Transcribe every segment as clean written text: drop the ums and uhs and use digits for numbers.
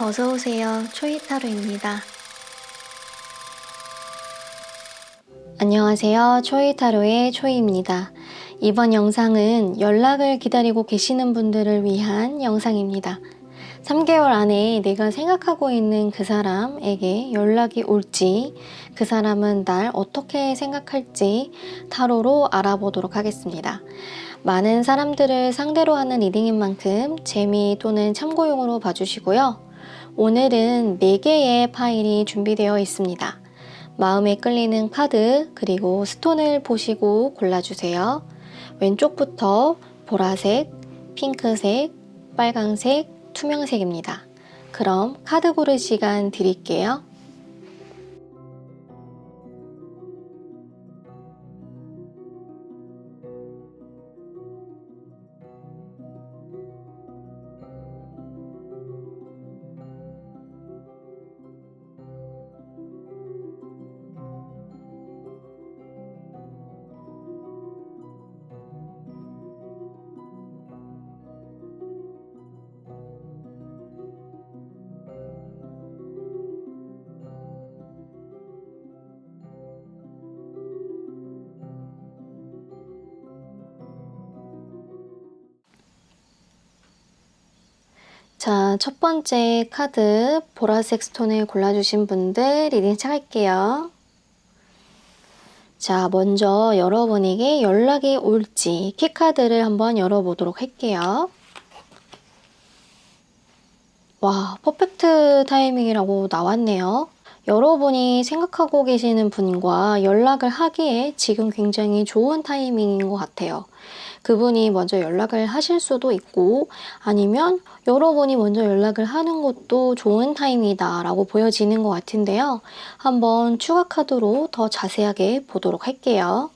어서오세요. 초이타로입니다. 안녕하세요. 초이타로의 초이입니다. 이번 영상은 연락을 기다리고 계시는 분들을 위한 영상입니다. 3개월 안에 내가 생각하고 있는 그 사람에게 연락이 올지, 그 사람은 날 어떻게 생각할지 타로로 알아보도록 하겠습니다. 많은 사람들을 상대로 하는 리딩인 만큼 재미 또는 참고용으로 봐주시고요. 오늘은 4개의 파일이 준비되어 있습니다. 마음에 끌리는 카드 그리고 스톤을 보시고 골라주세요. 왼쪽부터 보라색, 핑크색, 빨강색, 투명색입니다. 그럼 카드 고를 시간 드릴게요. 자, 첫 번째 카드 보라색 스톤을 골라주신 분들 리딩 시작할게요. 자, 먼저 여러분에게 연락이 올지 키카드를 한번 열어보도록 할게요. 와, 퍼펙트 타이밍이라고 나왔네요. 여러분이 생각하고 계시는 분과 연락을 하기에 지금 굉장히 좋은 타이밍인 것 같아요. 그분이 먼저 연락을 하실 수도 있고 아니면 여러분이 먼저 연락을 하는 것도 좋은 타이밍이다 라고 보여지는 것 같은데요. 한번 추가 카드로 더 자세하게 보도록 할게요.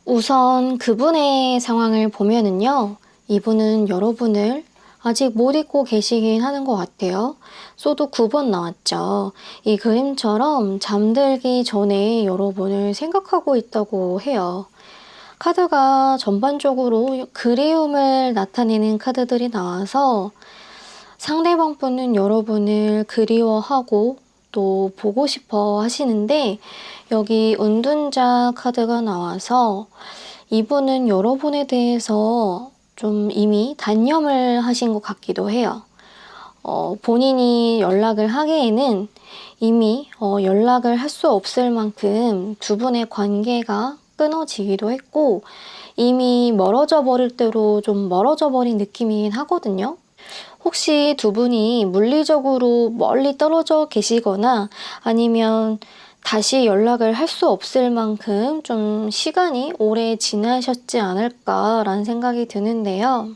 우선 그분의 상황을 보면은요. 이분은 여러분을 아직 못 잊고 계시긴 하는 것 같아요. 소드 9번 나왔죠. 이 그림처럼 잠들기 전에 여러분을 생각하고 있다고 해요. 카드가 전반적으로 그리움을 나타내는 카드들이 나와서 상대방 분은 여러분을 그리워하고 또 보고 싶어 하시는데 여기 은둔자 카드가 나와서 이분은 여러분에 대해서 좀 이미 단념을 하신 것 같기도 해요. 본인이 연락을 하기에는 이미 연락을 할 수 없을 만큼 두 분의 관계가 끊어지기도 했고 이미 멀어져 버릴 대로 좀 멀어져 버린 느낌이긴 하거든요. 혹시 두 분이 물리적으로 멀리 떨어져 계시거나 아니면 다시 연락을 할 수 없을 만큼 좀 시간이 오래 지나셨지 않을까라는 생각이 드는데요.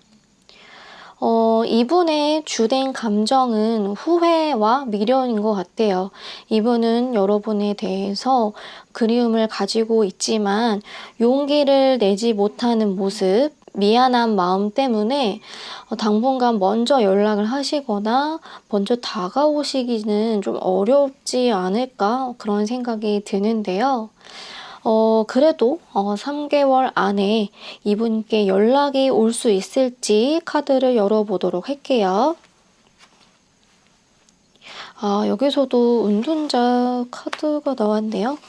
이분의 주된 감정은 후회와 미련인 것 같아요. 이분은 여러분에 대해서 그리움을 가지고 있지만 용기를 내지 못하는 모습, 미안한 마음 때문에 당분간 먼저 연락을 하시거나 먼저 다가오시기는 좀 어렵지 않을까 그런 생각이 드는데요. 그래도 3개월 안에 이분께 연락이 올 수 있을지 카드를 열어보도록 할게요. 아, 여기서도 은둔자 카드가 나왔네요.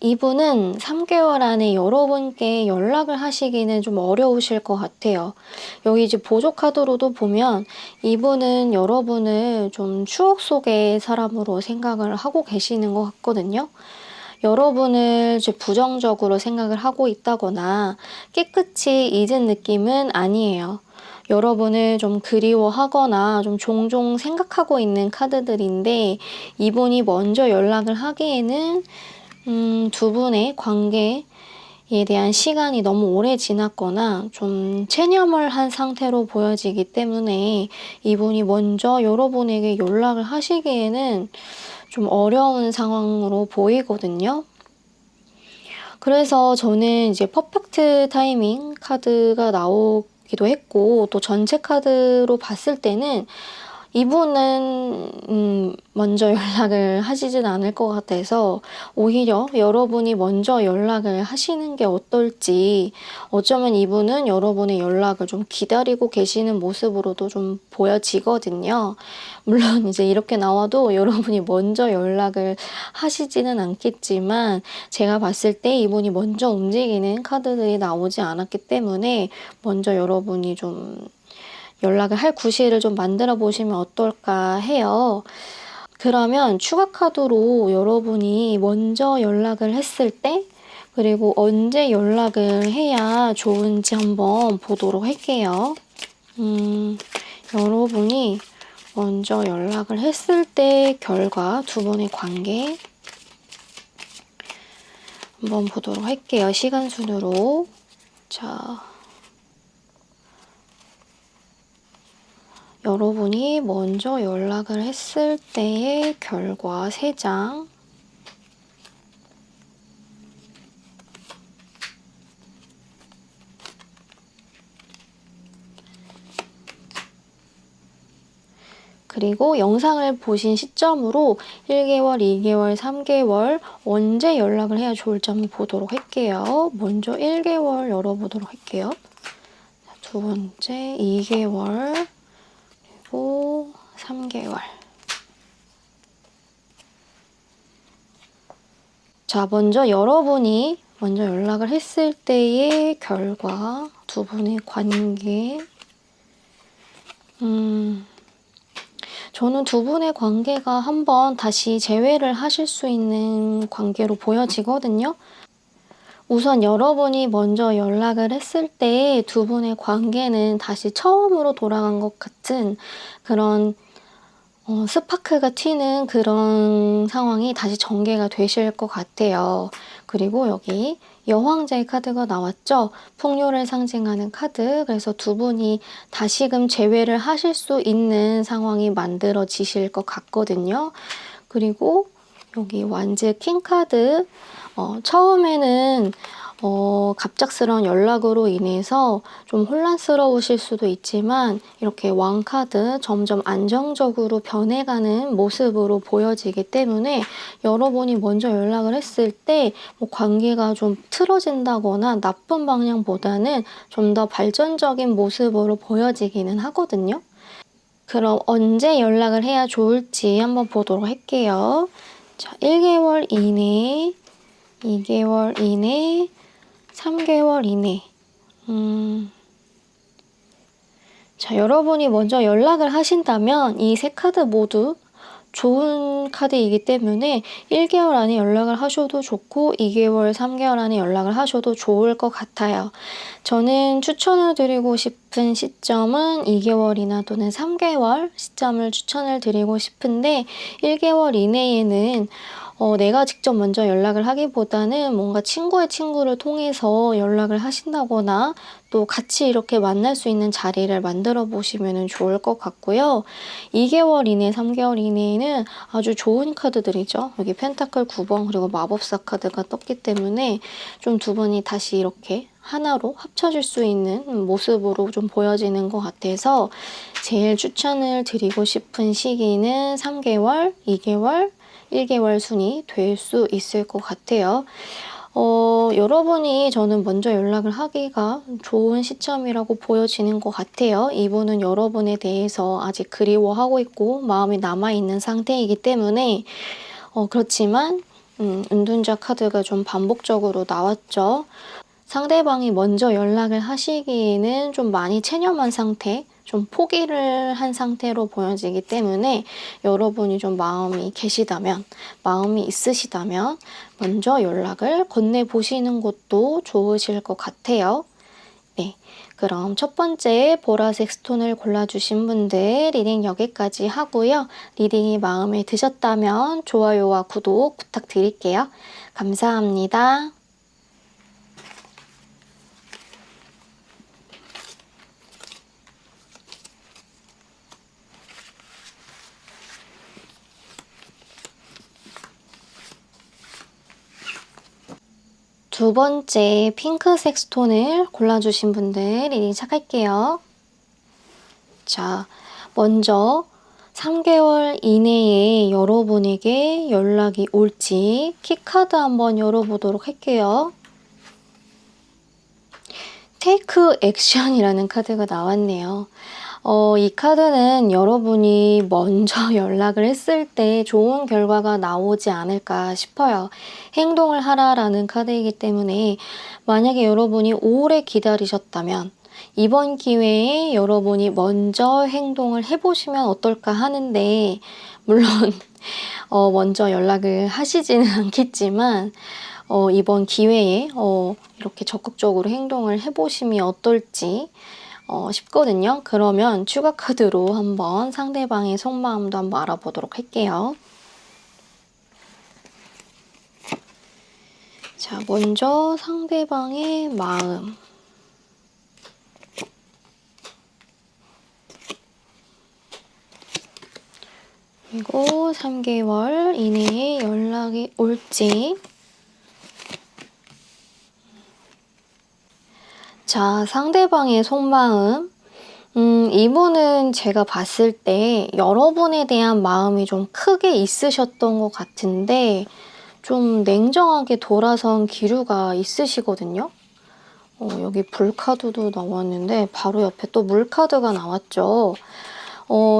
이분은 3개월 안에 여러분께 연락을 하시기는 좀 어려우실 것 같아요. 여기 이제 보조 카드로도 보면 이분은 여러분을 좀 추억 속의 사람으로 생각을 하고 계시는 것 같거든요. 여러분을 이제 부정적으로 생각을 하고 있다거나 깨끗이 잊은 느낌은 아니에요. 여러분을 좀 그리워하거나 좀 종종 생각하고 있는 카드들인데 이분이 먼저 연락을 하기에는 두 분의 관계에 대한 시간이 너무 오래 지났거나 좀 체념을 한 상태로 보여지기 때문에 이분이 먼저 여러분에게 연락을 하시기에는 좀 어려운 상황으로 보이거든요. 그래서 저는 이제 퍼펙트 타이밍 카드가 나오기도 했고, 또 전체 카드로 봤을 때는 이분은 먼저 연락을 하시진 않을 것 같아서 오히려 여러분이 먼저 연락을 하시는 게 어떨지, 어쩌면 이분은 여러분의 연락을 좀 기다리고 계시는 모습으로도 좀 보여지거든요. 물론 이제 이렇게 나와도 여러분이 먼저 연락을 하시지는 않겠지만, 제가 봤을 때 이분이 먼저 움직이는 카드들이 나오지 않았기 때문에 먼저 여러분이 좀 연락을 할 구실을 좀 만들어 보시면 어떨까 해요. 그러면 추가 카드로 여러분이 먼저 연락을 했을 때, 그리고 언제 연락을 해야 좋은지 한번 보도록 할게요. 여러분이 먼저 연락을 했을 때 결과, 두 분의 관계 한번 보도록 할게요. 시간 순으로. 자, 여러분이 먼저 연락을 했을 때의 결과 3장. 그리고 영상을 보신 시점으로 1개월, 2개월, 3개월 언제 연락을 해야 좋을지 한번 보도록 할게요. 먼저 1개월 열어보도록 할게요. 두 번째 2개월, 그리고 3개월. 자, 먼저 여러분이 먼저 연락을 했을 때의 결과, 두 분의 관계. 저는 두 분의 관계가 한번 다시 재회를 하실 수 있는 관계로 보여지거든요. 우선 여러분이 먼저 연락을 했을 때 두 분의 관계는 다시 처음으로 돌아간 것 같은 그런 스파크가 튀는 그런 상황이 다시 전개가 되실 것 같아요. 그리고 여기 여왕자의 카드가 나왔죠? 풍요를 상징하는 카드. 그래서 두 분이 다시금 재회를 하실 수 있는 상황이 만들어지실 것 같거든요. 그리고 여기 완즈 킹 카드. 처음에는 갑작스러운 연락으로 인해서 좀 혼란스러우실 수도 있지만 이렇게 왕카드 점점 안정적으로 변해가는 모습으로 보여지기 때문에 여러분이 먼저 연락을 했을 때 뭐 관계가 좀 틀어진다거나 나쁜 방향보다는 좀 더 발전적인 모습으로 보여지기는 하거든요. 그럼 언제 연락을 해야 좋을지 한번 보도록 할게요. 자, 1개월 이내, 2개월 이내, 3개월 이내. 자, 여러분이 먼저 연락을 하신다면 이 세 카드 모두 좋은 카드이기 때문에 1개월 안에 연락을 하셔도 좋고 2개월, 3개월 안에 연락을 하셔도 좋을 것 같아요. 저는 추천을 드리고 싶은 시점은 2개월이나 또는 3개월 시점을 추천을 드리고 싶은데 1개월 이내에는 내가 직접 먼저 연락을 하기보다는 뭔가 친구의 친구를 통해서 연락을 하신다거나 또 같이 이렇게 만날 수 있는 자리를 만들어 보시면 좋을 것 같고요. 2개월 이내, 3개월 이내에는 아주 좋은 카드들이죠. 여기 펜타클 9번 그리고 마법사 카드가 떴기 때문에 좀 두 분이 다시 이렇게 하나로 합쳐질 수 있는 모습으로 좀 보여지는 것 같아서 제일 추천을 드리고 싶은 시기는 3개월, 2개월, 1개월 순이 될 수 있을 것 같아요. 여러분이 저는 먼저 연락을 하기가 좋은 시점이라고 보여지는 것 같아요. 이분은 여러분에 대해서 아직 그리워하고 있고 마음이 남아있는 상태이기 때문에 그렇지만 은둔자 카드가 좀 반복적으로 나왔죠. 상대방이 먼저 연락을 하시기에는 좀 많이 체념한 상태, 좀 포기를 한 상태로 보여지기 때문에 여러분이 좀 마음이 계시다면, 마음이 있으시다면 먼저 연락을 건네보시는 것도 좋으실 것 같아요. 네, 그럼 첫 번째 보라색 스톤을 골라주신 분들 리딩 여기까지 하고요. 리딩이 마음에 드셨다면 좋아요와 구독 부탁드릴게요. 감사합니다. 두 번째 핑크색 스톤을 골라주신 분들 리딩 시작할게요. 자, 먼저 3개월 이내에 여러분에게 연락이 올지 키카드 한번 열어보도록 할게요. 테이크 액션이라는 카드가 나왔네요. 이 카드는 여러분이 먼저 연락을 했을 때 좋은 결과가 나오지 않을까 싶어요. 행동을 하라라는 카드이기 때문에 만약에 여러분이 오래 기다리셨다면 이번 기회에 여러분이 먼저 행동을 해보시면 어떨까 하는데, 물론 먼저 연락을 하시지는 않겠지만 이번 기회에 이렇게 적극적으로 행동을 해보시면 어떨지 싶거든요. 그러면 추가 카드로 한번 상대방의 속마음도 한번 알아보도록 할게요. 자, 먼저 상대방의 마음. 그리고 3개월 이내에 연락이 올지. 자, 상대방의 속마음. 이분은 제가 봤을 때 여러분에 대한 마음이 좀 크게 있으셨던 것 같은데 좀 냉정하게 돌아선 기류가 있으시거든요. 여기 불카드도 나왔는데 바로 옆에 또 물카드가 나왔죠.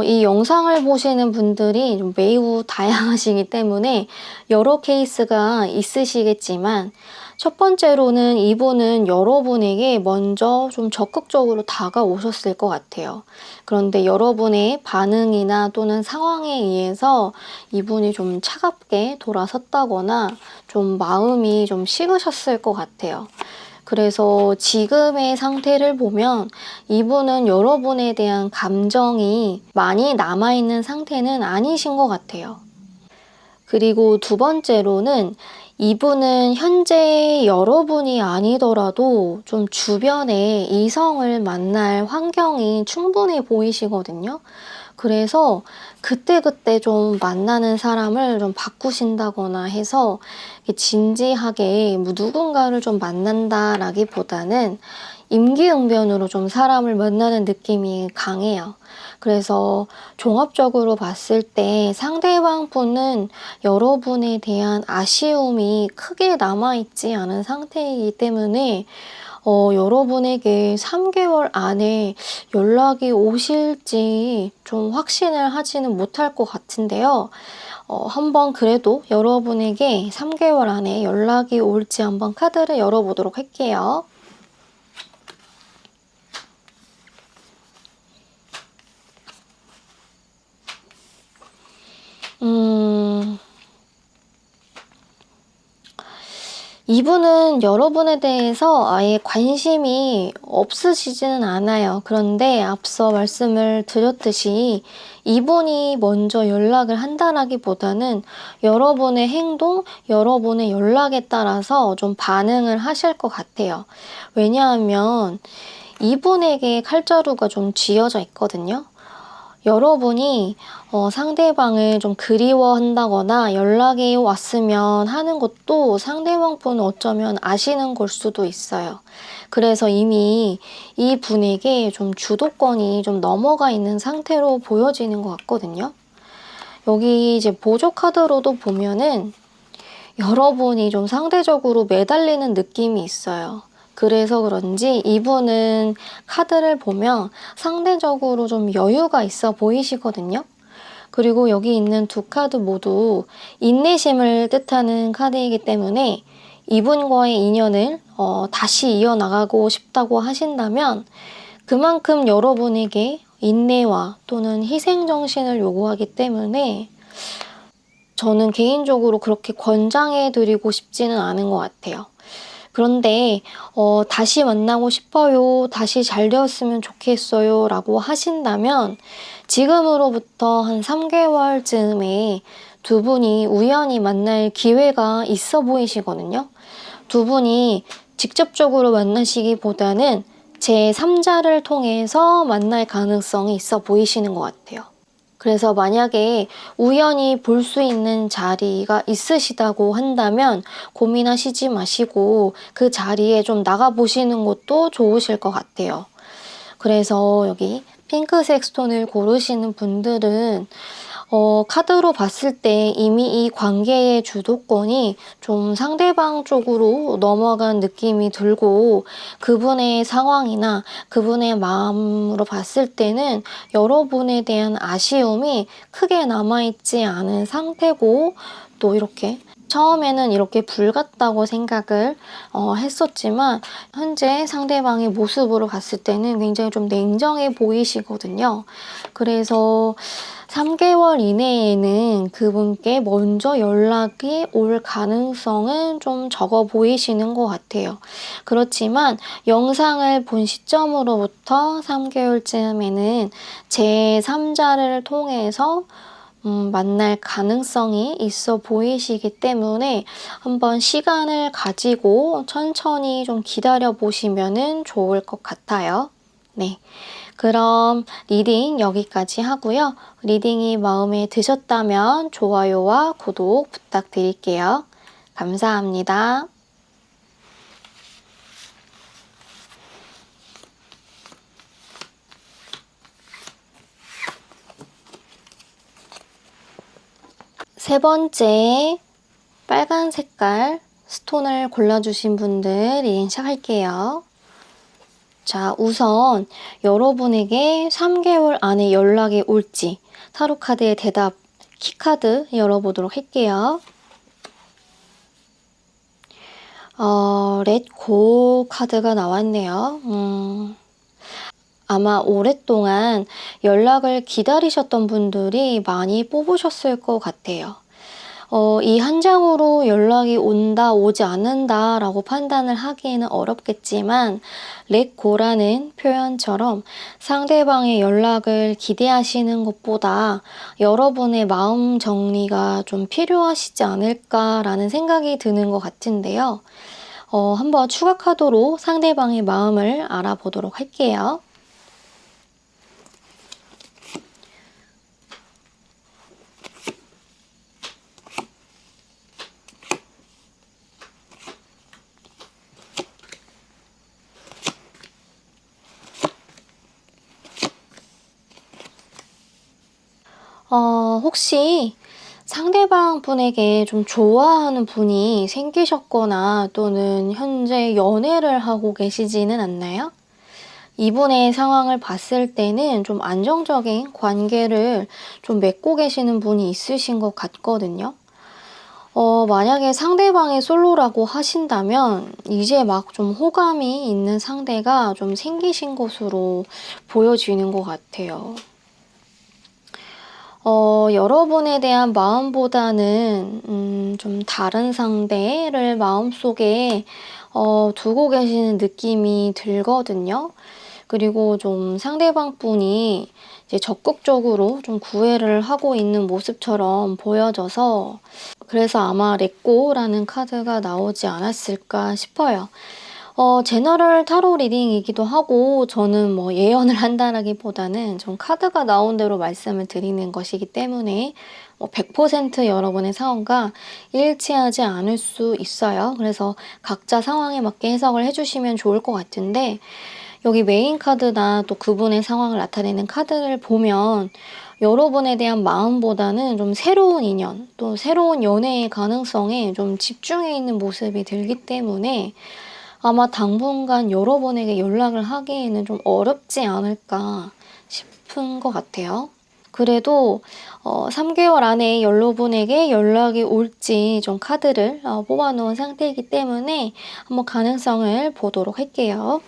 이 영상을 보시는 분들이 좀 매우 다양하시기 때문에 여러 케이스가 있으시겠지만 첫 번째로는 이분은 여러분에게 먼저 좀 적극적으로 다가오셨을 것 같아요. 그런데 여러분의 반응이나 또는 상황에 의해서 이분이 좀 차갑게 돌아섰다거나 좀 마음이 좀 식으셨을 것 같아요. 그래서 지금의 상태를 보면 이분은 여러분에 대한 감정이 많이 남아있는 상태는 아니신 것 같아요. 그리고 두 번째로는 이분은 현재 여러분이 아니더라도 좀 주변에 이성을 만날 환경이 충분히 보이시거든요. 그래서 그때그때 좀 만나는 사람을 좀 바꾸신다거나 해서 진지하게 누군가를 좀 만난다라기보다는 임기응변으로 좀 사람을 만나는 느낌이 강해요. 그래서 종합적으로 봤을 때 상대방 분은 여러분에 대한 아쉬움이 크게 남아있지 않은 상태이기 때문에 여러분에게 3개월 안에 연락이 오실지 좀 확신을 하지는 못할 것 같은데요. 한번 그래도 여러분에게 3개월 안에 연락이 올지 한번 카드를 열어보도록 할게요. 이분은 여러분에 대해서 아예 관심이 없으시지는 않아요. 그런데 앞서 말씀을 드렸듯이 이분이 먼저 연락을 한다라기보다는 여러분의 행동, 여러분의 연락에 따라서 좀 반응을 하실 것 같아요. 왜냐하면 이분에게 칼자루가 좀 쥐어져 있거든요. 여러분이 상대방을 좀 그리워한다거나 연락이 왔으면 하는 것도 상대방 분은 어쩌면 아시는 걸 수도 있어요. 그래서 이미 이 분에게 좀 주도권이 좀 넘어가 있는 상태로 보여지는 것 같거든요. 여기 이제 보조 카드로도 보면은 여러분이 좀 상대적으로 매달리는 느낌이 있어요. 그래서 그런지 이분은 카드를 보면 상대적으로 좀 여유가 있어 보이시거든요. 그리고 여기 있는 두 카드 모두 인내심을 뜻하는 카드이기 때문에 이분과의 인연을 다시 이어나가고 싶다고 하신다면 그만큼 여러분에게 인내와 또는 희생정신을 요구하기 때문에 저는 개인적으로 그렇게 권장해드리고 싶지는 않은 것 같아요. 그런데 다시 만나고 싶어요, 다시 잘 되었으면 좋겠어요 라고 하신다면 지금으로부터 한 3개월쯤에 두 분이 우연히 만날 기회가 있어 보이시거든요. 두 분이 직접적으로 만나시기보다는 제3자를 통해서 만날 가능성이 있어 보이시는 것 같아요. 그래서 만약에 우연히 볼 수 있는 자리가 있으시다고 한다면 고민하시지 마시고 그 자리에 좀 나가보시는 것도 좋으실 것 같아요. 그래서 여기 핑크색 스톤을 고르시는 분들은 카드로 봤을 때 이미 이 관계의 주도권이 좀 상대방 쪽으로 넘어간 느낌이 들고 그분의 상황이나 그분의 마음으로 봤을 때는 여러분에 대한 아쉬움이 크게 남아있지 않은 상태고 또 이렇게 처음에는 이렇게 불같다고 생각을 했었지만 현재 상대방의 모습으로 봤을 때는 굉장히 좀 냉정해 보이시거든요. 그래서 3개월 이내에는 그분께 먼저 연락이 올 가능성은 좀 적어 보이시는 것 같아요. 그렇지만 영상을 본 시점으로부터 3개월쯤에는 제3자를 통해서 만날 가능성이 있어 보이시기 때문에 한번 시간을 가지고 천천히 좀 기다려 보시면 좋을 것 같아요. 네. 그럼 리딩 여기까지 하고요. 리딩이 마음에 드셨다면 좋아요와 구독 부탁드릴게요. 감사합니다. 세 번째 빨간 색깔 스톤을 골라주신 분들 리딩 시작할게요. 자, 우선 여러분에게 3개월 안에 연락이 올지 타로 카드의 대답 키카드 열어보도록 할게요. 렛고 카드가 나왔네요. 아마 오랫동안 연락을 기다리셨던 분들이 많이 뽑으셨을 것 같아요. 이 한 장으로 연락이 온다, 오지 않는다 라고 판단을 하기에는 어렵겠지만 렛고라는 표현처럼 상대방의 연락을 기대하시는 것보다 여러분의 마음 정리가 좀 필요하시지 않을까라는 생각이 드는 것 같은데요. 한번 추가 카드로 상대방의 마음을 알아보도록 할게요. 혹시 상대방 분에게 좀 좋아하는 분이 생기셨거나 또는 현재 연애를 하고 계시지는 않나요? 이분의 상황을 봤을 때는 좀 안정적인 관계를 좀 맺고 계시는 분이 있으신 것 같거든요. 만약에 상대방이 솔로라고 하신다면 이제 막 좀 호감이 있는 상대가 좀 생기신 것으로 보여지는 것 같아요. 여러분에 대한 마음보다는 좀 다른 상대를 마음속에 두고 계시는 느낌이 들거든요. 그리고 좀 상대방 분이 이제 적극적으로 좀 구애를 하고 있는 모습처럼 보여져서 그래서 아마 렛고라는 카드가 나오지 않았을까 싶어요. 제너럴 타로 리딩이기도 하고 저는 뭐 예언을 한다라기보다는 좀 카드가 나온 대로 말씀을 드리는 것이기 때문에 100% 여러분의 상황과 일치하지 않을 수 있어요. 그래서 각자 상황에 맞게 해석을 해주시면 좋을 것 같은데 여기 메인 카드나 또 그분의 상황을 나타내는 카드를 보면 여러분에 대한 마음보다는 좀 새로운 인연, 또 새로운 연애의 가능성에 좀 집중해 있는 모습이 들기 때문에 아마 당분간 여러분에게 연락을 하기에는 좀 어렵지 않을까 싶은 것 같아요. 그래도 3개월 안에 여러분에게 연락이 올지 좀 카드를 뽑아놓은 상태이기 때문에 한번 가능성을 보도록 할게요.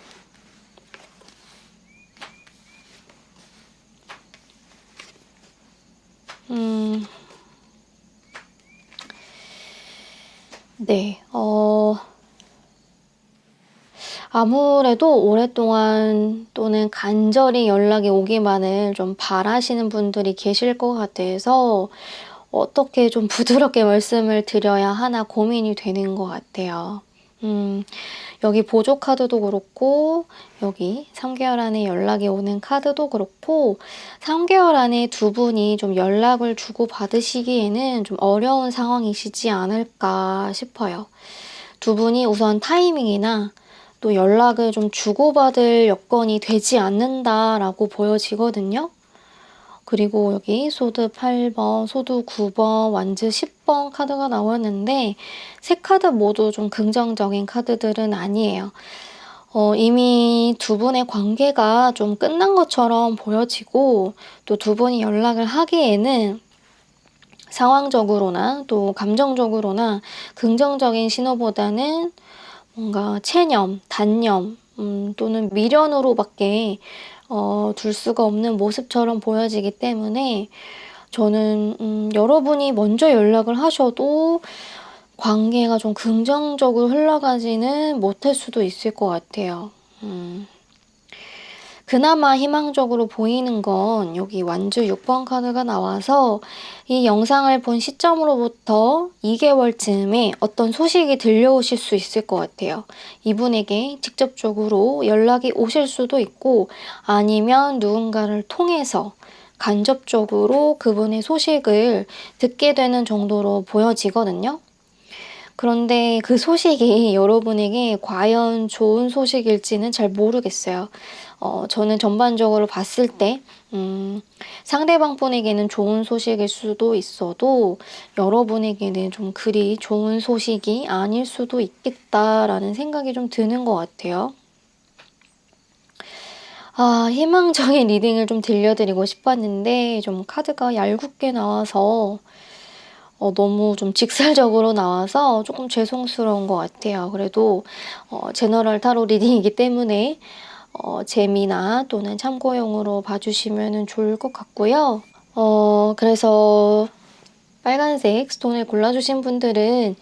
네, 아무래도 오랫동안 또는 간절히 연락이 오기만을 좀 바라시는 분들이 계실 것 같아서 어떻게 좀 부드럽게 말씀을 드려야 하나 고민이 되는 것 같아요. 여기 보조 카드도 그렇고 여기 3개월 안에 연락이 오는 카드도 그렇고 3개월 안에 두 분이 좀 연락을 주고받으시기에는 좀 어려운 상황이시지 않을까 싶어요. 두 분이 우선 타이밍이나 또 연락을 좀 주고받을 여건이 되지 않는다라고 보여지거든요. 그리고 여기 소드 8번, 소드 9번, 완즈 10번 카드가 나왔는데 세 카드 모두 좀 긍정적인 카드들은 아니에요. 이미 두 분의 관계가 좀 끝난 것처럼 보여지고 또 두 분이 연락을 하기에는 상황적으로나 또 감정적으로나 긍정적인 신호보다는 뭔가 체념, 단념 또는 미련으로밖에 둘 수가 없는 모습처럼 보여지기 때문에 저는 여러분이 먼저 연락을 하셔도 관계가 좀 긍정적으로 흘러가지는 못할 수도 있을 것 같아요. 그나마 희망적으로 보이는 건 여기 완주 6번 카드가 나와서 이 영상을 본 시점으로부터 2개월쯤에 어떤 소식이 들려오실 수 있을 것 같아요. 이분에게 직접적으로 연락이 오실 수도 있고 아니면 누군가를 통해서 간접적으로 그분의 소식을 듣게 되는 정도로 보여지거든요. 그런데 그 소식이 여러분에게 과연 좋은 소식일지는 잘 모르겠어요. 저는 전반적으로 봤을 때 상대방 분에게는 좋은 소식일 수도 있어도 여러분에게는 좀 그리 좋은 소식이 아닐 수도 있겠다라는 생각이 좀 드는 것 같아요. 희망적인 리딩을 좀 들려드리고 싶었는데 좀 카드가 얄궂게 나와서 너무 좀 직설적으로 나와서 조금 죄송스러운 것 같아요. 그래도 제너럴 타로 리딩이기 때문에 재미나 또는 참고용으로 봐주시면 좋을 것 같고요. 그래서 빨간색 스톤을 골라주신 분들은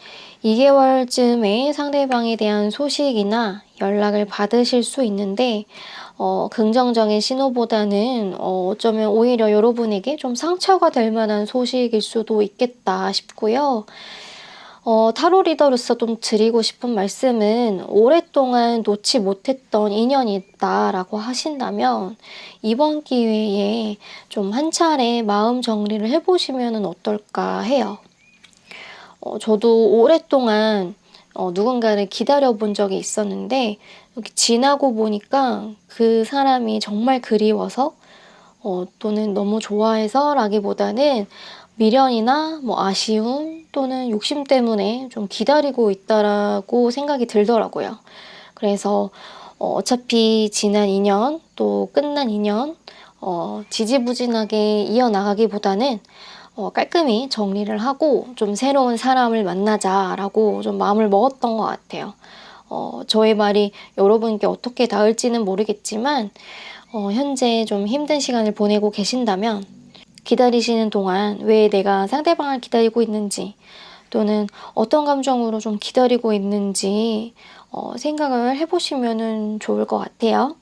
2개월쯤에 상대방에 대한 소식이나 연락을 받으실 수 있는데 긍정적인 신호보다는 어쩌면 오히려 여러분에게 좀 상처가 될 만한 소식일 수도 있겠다 싶고요. 타로 리더로서 좀 드리고 싶은 말씀은 오랫동안 놓지 못했던 인연이 있다라고 하신다면 이번 기회에 좀 한 차례 마음 정리를 해보시면 어떨까 해요. 저도 오랫동안 누군가를 기다려본 적이 있었는데 이렇게 지나고 보니까 그 사람이 정말 그리워서 또는 너무 좋아해서 라기보다는 미련이나 뭐 아쉬움 또는 욕심 때문에 좀 기다리고 있다라고 생각이 들더라고요. 그래서 어차피 지난 인연 또 끝난 인연 지지부진하게 이어나가기보다는 깔끔히 정리를 하고 좀 새로운 사람을 만나자라고 좀 마음을 먹었던 것 같아요. 저의 말이 여러분께 어떻게 닿을지는 모르겠지만 현재 좀 힘든 시간을 보내고 계신다면 기다리시는 동안 왜 내가 상대방을 기다리고 있는지 또는 어떤 감정으로 좀 기다리고 있는지 생각을 해보시면 좋을 것 같아요.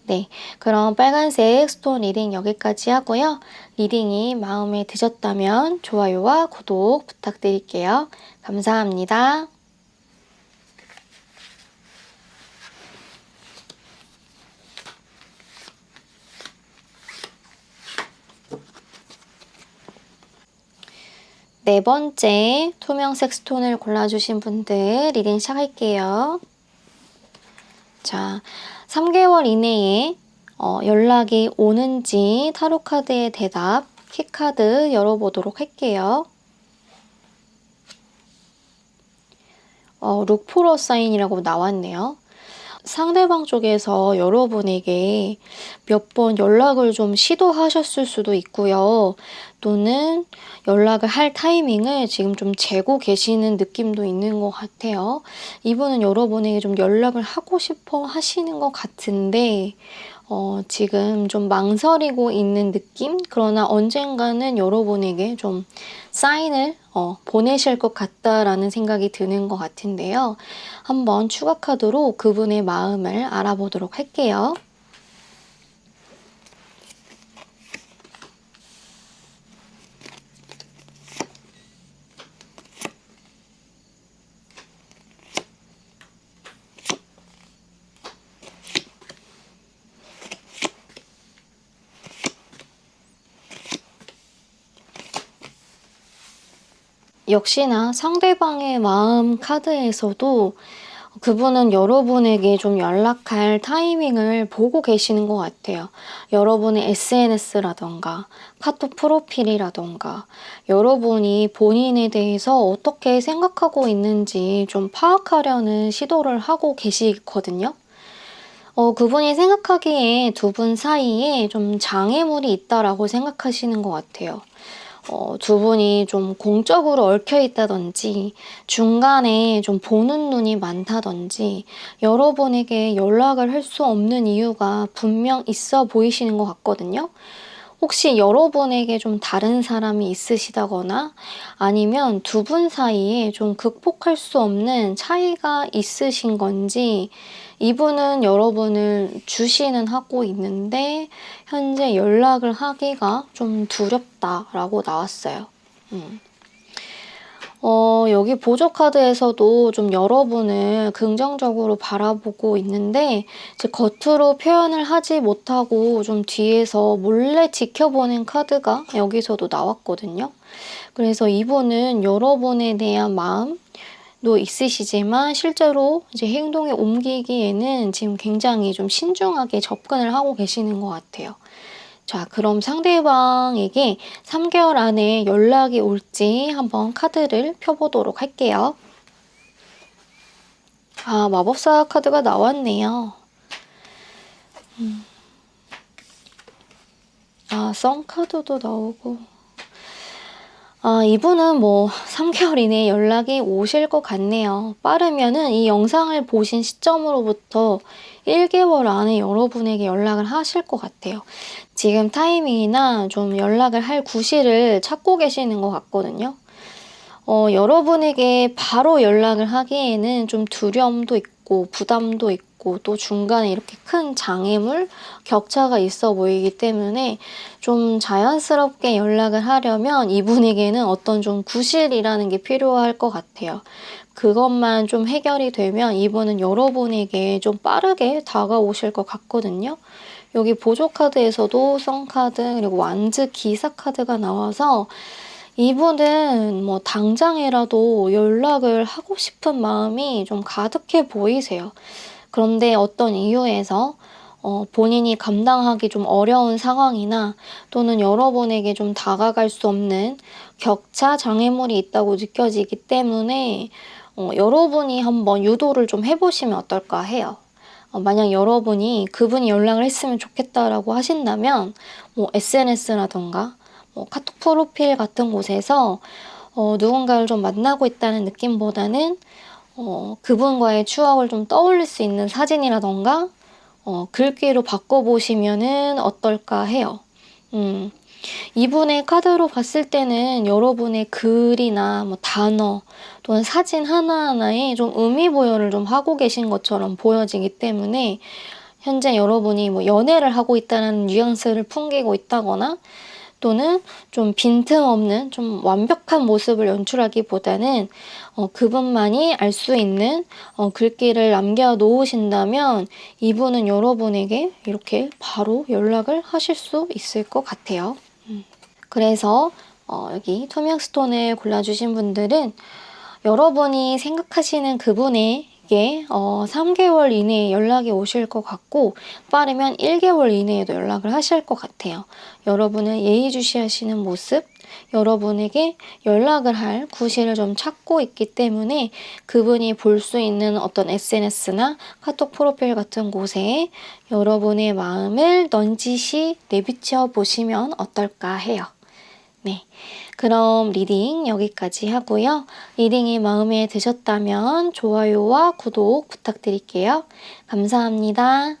네, 그럼 빨간색 스톤 리딩 여기까지 하고요. 리딩이 마음에 드셨다면 좋아요와 구독 부탁드릴게요. 감사합니다. 네 번째 투명색 스톤을 골라주신 분들 리딩 시작할게요. 자, 3개월 이내에 연락이 오는지 타로 카드의 대답 키카드 열어보도록 할게요. 룩포러 사인이라고 나왔네요. 상대방 쪽에서 여러분에게 몇 번 연락을 좀 시도하셨을 수도 있고요. 또는 연락을 할 타이밍을 지금 좀 재고 계시는 느낌도 있는 것 같아요. 이분은 여러분에게 좀 연락을 하고 싶어 하시는 것 같은데 지금 좀 망설이고 있는 느낌? 그러나 언젠가는 여러분에게 좀 사인을 보내실 것 같다라는 생각이 드는 것 같은데요. 한번 추가 카드로 그분의 마음을 알아보도록 할게요. 역시나 상대방의 마음 카드에서도 그분은 여러분에게 좀 연락할 타이밍을 보고 계시는 것 같아요. 여러분의 SNS라던가 카톡 프로필이라던가 여러분이 본인에 대해서 어떻게 생각하고 있는지 좀 파악하려는 시도를 하고 계시거든요. 그분이 생각하기에 두 분 사이에 좀 장애물이 있다라고 생각하시는 것 같아요. 두 분이 좀 공적으로 얽혀 있다든지 중간에 좀 보는 눈이 많다든지 여러분에게 연락을 할 수 없는 이유가 분명 있어 보이시는 것 같거든요. 혹시 여러분에게 좀 다른 사람이 있으시다거나 아니면 두 분 사이에 좀 극복할 수 없는 차이가 있으신 건지 이분은 여러분을 주시는 하고 있는데 현재 연락을 하기가 좀 두렵다라고 나왔어요. 여기 보조 카드에서도 좀 여러분을 긍정적으로 바라보고 있는데 이제 겉으로 표현을 하지 못하고 좀 뒤에서 몰래 지켜보는 카드가 여기서도 나왔거든요. 그래서 이분은 여러분에 대한 마음도 있으시지만 실제로 이제 행동에 옮기기에는 지금 굉장히 좀 신중하게 접근을 하고 계시는 것 같아요. 자, 그럼 상대방에게 3개월 안에 연락이 올지 한번 카드를 펴보도록 할게요. 아, 마법사 카드가 나왔네요. 아, 썬 카드도 나오고. 아, 이분은 뭐 3개월 이내에 연락이 오실 것 같네요. 빠르면은 이 영상을 보신 시점으로부터 1개월 안에 여러분에게 연락을 하실 것 같아요. 지금 타이밍이나 좀 연락을 할 구실을 찾고 계시는 것 같거든요. 여러분에게 바로 연락을 하기에는 좀 두려움도 있고 부담도 있고 또 중간에 이렇게 큰 장애물, 격차가 있어 보이기 때문에 좀 자연스럽게 연락을 하려면 이분에게는 어떤 좀 구실이라는 게 필요할 것 같아요. 그것만 좀 해결이 되면 이분은 여러분에게 좀 빠르게 다가오실 것 같거든요. 여기 보조 카드에서도 선 카드 그리고 완즈 기사 카드가 나와서 이분은 뭐 당장이라도 연락을 하고 싶은 마음이 좀 가득해 보이세요. 그런데 어떤 이유에서 본인이 감당하기 좀 어려운 상황이나 또는 여러분에게 좀 다가갈 수 없는 격차 장애물이 있다고 느껴지기 때문에 여러분이 한번 유도를 좀 해보시면 어떨까 해요. 만약 여러분이 그분이 연락을 했으면 좋겠다라고 하신다면 뭐 SNS라던가 뭐 카톡 프로필 같은 곳에서 누군가를 좀 만나고 있다는 느낌보다는 그분과의 추억을 좀 떠올릴 수 있는 사진이라던가 글귀로 바꿔보시면은 어떨까 해요. 이분의 카드로 봤을 때는 여러분의 글이나 뭐 단어 또는 사진 하나하나에 좀 의미 부여를 좀 하고 계신 것처럼 보여지기 때문에 현재 여러분이 뭐 연애를 하고 있다는 뉘앙스를 풍기고 있다거나 또는 좀 빈틈없는 좀 완벽한 모습을 연출하기보다는 그분만이 알 수 있는 글귀를 남겨놓으신다면 이분은 여러분에게 이렇게 바로 연락을 하실 수 있을 것 같아요. 그래서 여기 투명 스톤을 골라주신 분들은 여러분이 생각하시는 그분에게 3개월 이내에 연락이 오실 것 같고 빠르면 1개월 이내에도 연락을 하실 것 같아요. 여러분을 예의주시하시는 모습, 여러분에게 연락을 할 구실을 좀 찾고 있기 때문에 그분이 볼 수 있는 어떤 SNS나 카톡 프로필 같은 곳에 여러분의 마음을 넌지시 내비쳐 보시면 어떨까 해요. 네, 그럼 리딩 여기까지 하고요. 리딩이 마음에 드셨다면 좋아요와 구독 부탁드릴게요. 감사합니다.